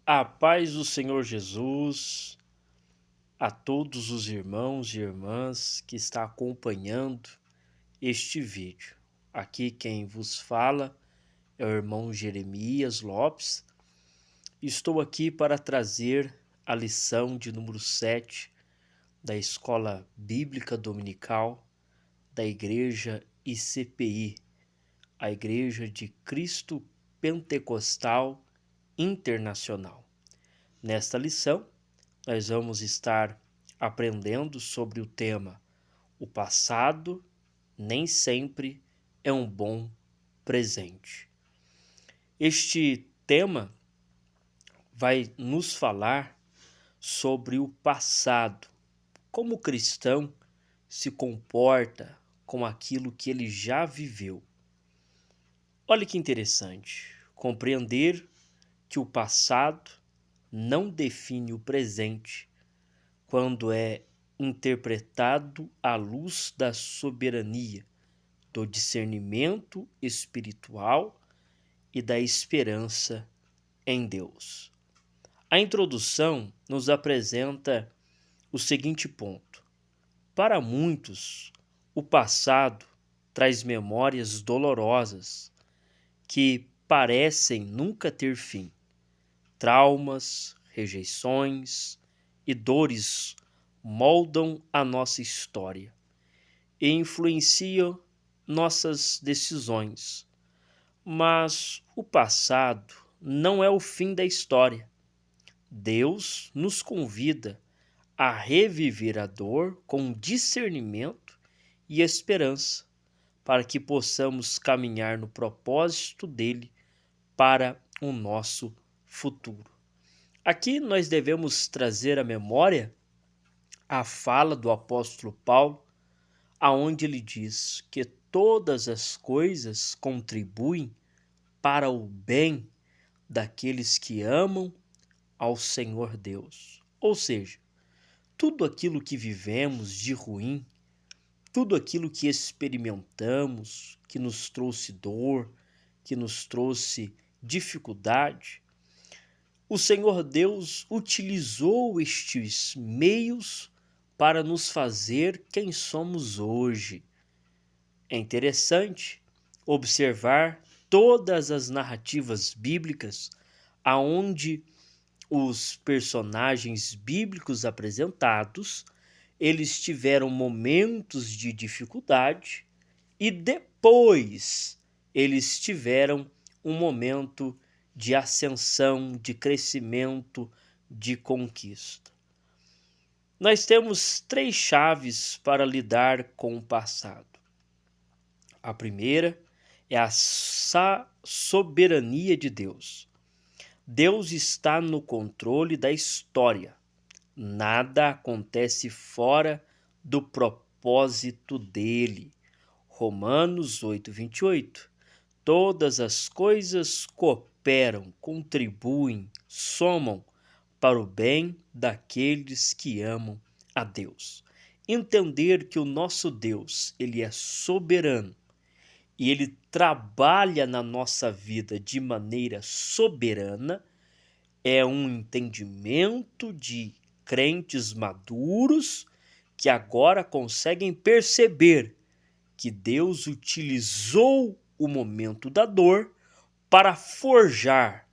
A paz do Senhor Jesus a todos os irmãos e irmãs que está acompanhando este vídeo. Aqui quem vos fala é o irmão Jeremias Lopes. Estou aqui para trazer a lição de número 7 da Escola Bíblica Dominical da Igreja ICPI, a Igreja de Cristo Pentecostal Internacional. Nesta lição, nós vamos estar aprendendo sobre o tema "O passado nem sempre é um bom presente". Este tema vai nos falar sobre o passado, como o cristão se comporta com aquilo que ele já viveu. Olha que interessante, compreender que o passado não define o presente quando é interpretado à luz da soberania, do discernimento espiritual e da esperança em Deus. A introdução nos apresenta o seguinte ponto: para muitos, o passado traz memórias dolorosas que parecem nunca ter fim. Traumas, rejeições e dores moldam a nossa história e influenciam nossas decisões. Mas o passado não é o fim da história. Deus nos convida a reviver a dor com discernimento e esperança, para que possamos caminhar no propósito dele para o nosso futuro. Aqui nós devemos trazer à memória a fala do apóstolo Paulo, aonde ele diz que todas as coisas contribuem para o bem daqueles que amam ao Senhor Deus. Ou seja, tudo aquilo que vivemos de ruim, tudo aquilo que experimentamos, que nos trouxe dor, que nos trouxe dificuldade, o Senhor Deus utilizou estes meios para nos fazer quem somos hoje. É interessante observar todas as narrativas bíblicas aonde os personagens bíblicos apresentados, eles tiveram momentos de dificuldade e depois eles tiveram um momento de ascensão, de crescimento, de conquista. Nós temos 3 chaves para lidar com o passado. A primeira é a soberania de Deus. Deus está no controle da história. Nada acontece fora do propósito dele. Romanos 8:28. Todas as coisas cooperam, contribuem, somam para o bem daqueles que amam a Deus. Entender que o nosso Deus, ele é soberano e ele trabalha na nossa vida de maneira soberana é um entendimento de crentes maduros que agora conseguem perceber que Deus utilizou o momento da dor para forjar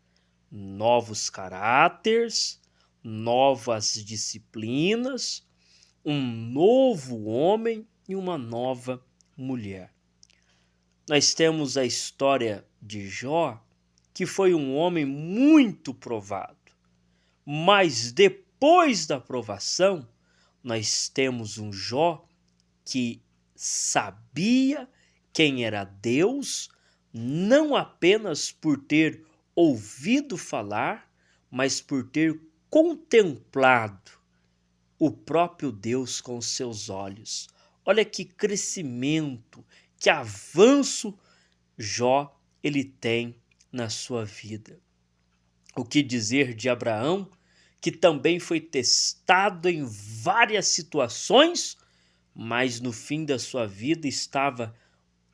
novos caráteres, novas disciplinas, um novo homem e uma nova mulher. Nós temos a história de Jó, que foi um homem muito provado, mas depois da provação, nós temos um Jó que sabia quem era Deus, não apenas por ter ouvido falar, mas por ter contemplado o próprio Deus com seus olhos. Olha que crescimento, que avanço Jó ele tem na sua vida. O que dizer de Abraão, que também foi testado em várias situações, mas no fim da sua vida estava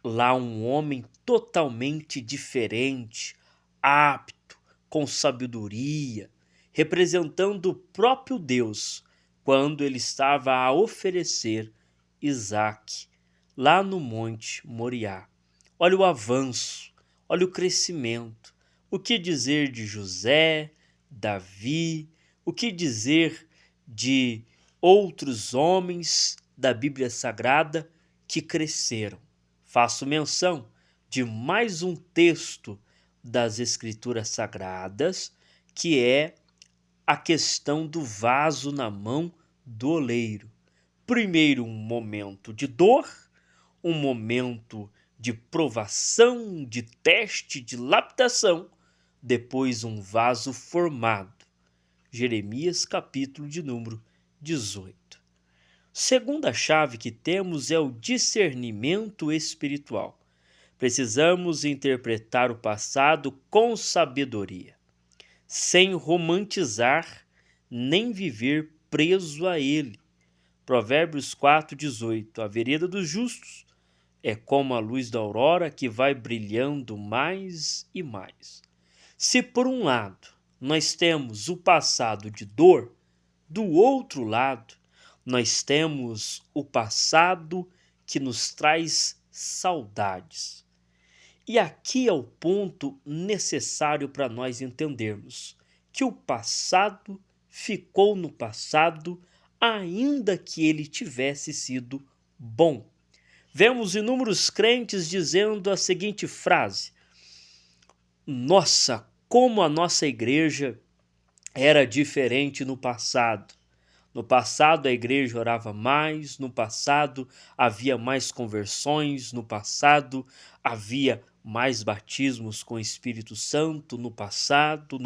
lá um homem totalmente diferente, apto, com sabedoria, representando o próprio Deus, quando ele estava a oferecer Isaque lá no Monte Moriá. Olha o avanço, olha o crescimento. O que dizer de José, Davi, o que dizer de outros homens da Bíblia Sagrada que cresceram. Faço menção de mais um texto das Escrituras Sagradas, que é a questão do vaso na mão do oleiro. Primeiro, um momento de dor, um momento de provação, de teste, de lapidação, depois um vaso formado. Jeremias, capítulo de número 18. Segunda chave que temos é o discernimento espiritual. Precisamos interpretar o passado com sabedoria, sem romantizar nem viver preso a ele. Provérbios 4:18. A vereda dos justos é como a luz da aurora que vai brilhando mais e mais. Se por um lado nós temos o passado de dor, do outro lado nós temos o passado que nos traz saudades. E aqui é o ponto necessário para nós entendermos que o passado ficou no passado, ainda que ele tivesse sido bom. Vemos inúmeros crentes dizendo a seguinte frase: nossa, como a nossa igreja era diferente no passado. No passado a igreja orava mais, no passado havia mais conversões, no passado havia mais batismos com o Espírito Santo, no passado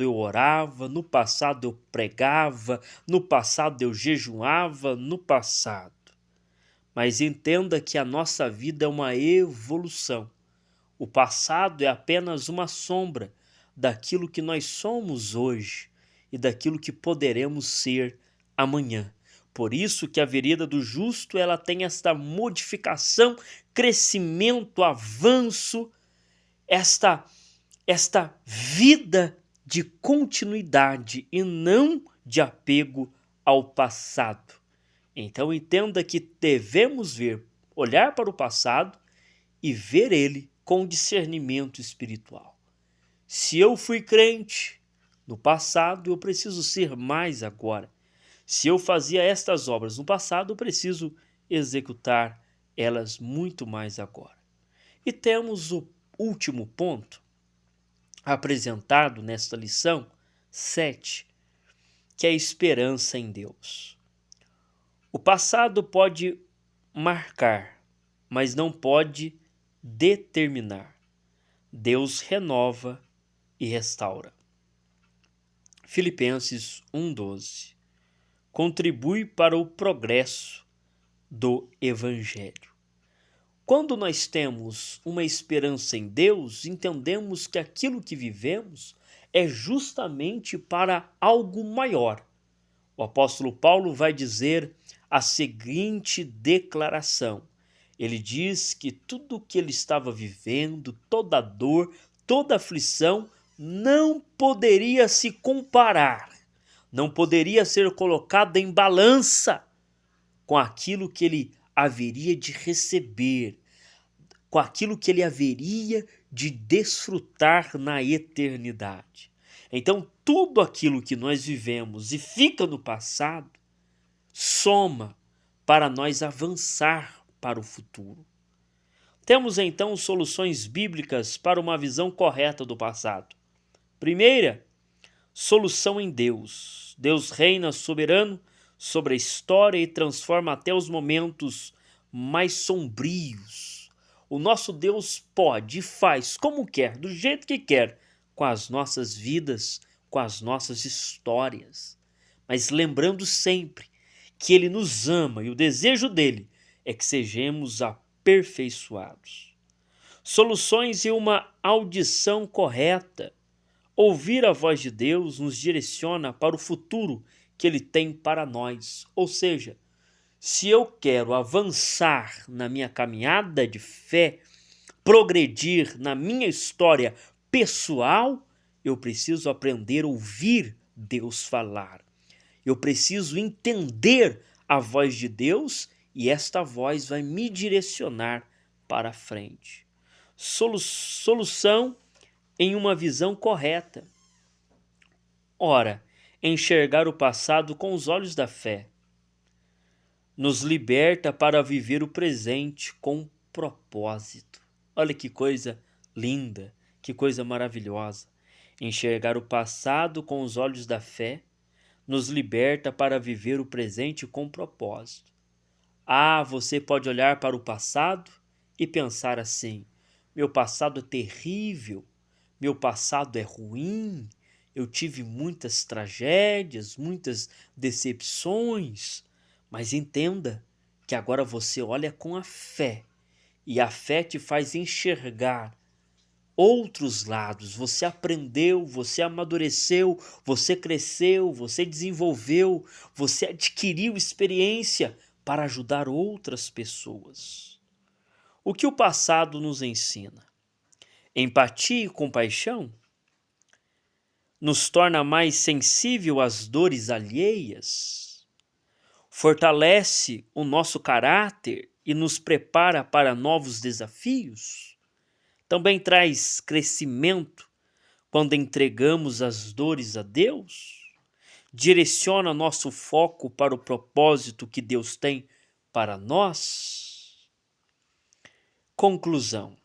eu orava, no passado eu pregava, no passado eu jejuava, no passado. Mas entenda que a nossa vida é uma evolução. O passado é apenas uma sombra daquilo que nós somos hoje e daquilo que poderemos ser amanhã. Por isso que a vereda do justo ela tem esta modificação, crescimento, avanço, esta vida de continuidade e não de apego ao passado. Então entenda que devemos olhar para o passado e ver ele com discernimento espiritual. Se eu fui crente no passado, eu preciso ser mais agora. Se eu fazia estas obras no passado, eu preciso executar elas muito mais agora. E temos o último ponto apresentado nesta lição 7, que é a esperança em Deus. O passado pode marcar, mas não pode determinar. Deus renova e restaura. Filipenses 1:12. Contribui para o progresso do Evangelho. Quando nós temos uma esperança em Deus, entendemos que aquilo que vivemos é justamente para algo maior. O apóstolo Paulo vai dizer a seguinte declaração. Ele diz que tudo o que ele estava vivendo, toda a dor, toda a aflição, não poderia se comparar, não poderia ser colocada em balança com aquilo que ele haveria de receber, com aquilo que ele haveria de desfrutar na eternidade. Então, tudo aquilo que nós vivemos e fica no passado, soma para nós avançar para o futuro. Temos então soluções bíblicas para uma visão correta do passado. Primeira, solução em Deus. Deus reina soberano sobre a história e transforma até os momentos mais sombrios. O nosso Deus pode e faz como quer, do jeito que quer, com as nossas vidas, com as nossas histórias. Mas lembrando sempre que Ele nos ama e o desejo dele é que sejamos aperfeiçoados. Soluções e uma audição correta. Ouvir a voz de Deus nos direciona para o futuro que Ele tem para nós. Ou seja, se eu quero avançar na minha caminhada de fé, progredir na minha história pessoal, eu preciso aprender a ouvir Deus falar. Eu preciso entender a voz de Deus e esta voz vai me direcionar para frente. Solução em uma visão correta. Ora, enxergar o passado com os olhos da fé nos liberta para viver o presente com propósito. Olha que coisa linda, que coisa maravilhosa. Enxergar o passado com os olhos da fé nos liberta para viver o presente com propósito. Ah, você pode olhar para o passado e pensar assim: meu passado é terrível, meu passado é ruim, eu tive muitas tragédias, muitas decepções. Mas entenda que agora você olha com a fé, e a fé te faz enxergar outros lados. Você aprendeu, você amadureceu, você cresceu, você desenvolveu, você adquiriu experiência para ajudar outras pessoas. O que o passado nos ensina? Empatia e compaixão? Nos torna mais sensível às dores alheias? Fortalece o nosso caráter e nos prepara para novos desafios? Também traz crescimento quando entregamos as dores a Deus? Direciona nosso foco para o propósito que Deus tem para nós? Conclusão: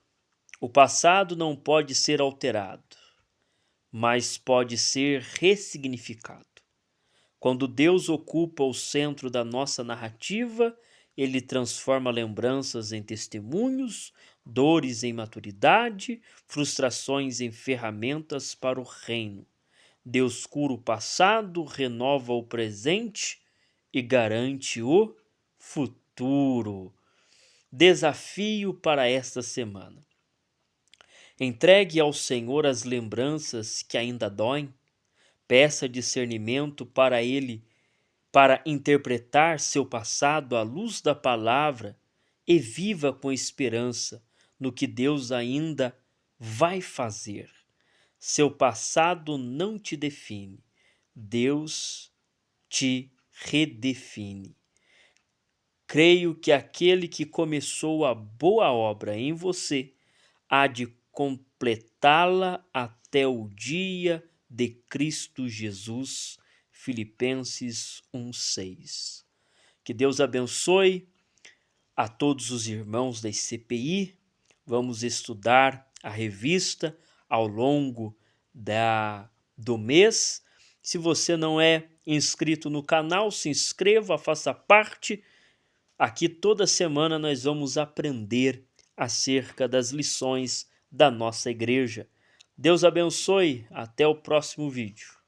o passado não pode ser alterado, mas pode ser ressignificado. Quando Deus ocupa o centro da nossa narrativa, Ele transforma lembranças em testemunhos, dores em maturidade, frustrações em ferramentas para o reino. Deus cura o passado, renova o presente e garante o futuro. Desafio para esta semana: entregue ao Senhor as lembranças que ainda doem. Peça discernimento para Ele, para interpretar seu passado à luz da palavra e viva com esperança no que Deus ainda vai fazer. Seu passado não te define, Deus te redefine. Creio que aquele que começou a boa obra em você há de completá-la até o dia de Cristo Jesus. Filipenses 1:6. Que Deus abençoe a todos os irmãos da ICPI. Vamos estudar a revista ao longo do mês. Se você não é inscrito no canal, se inscreva, faça parte. Aqui toda semana nós vamos aprender acerca das lições da nossa igreja. Deus abençoe, até o próximo vídeo.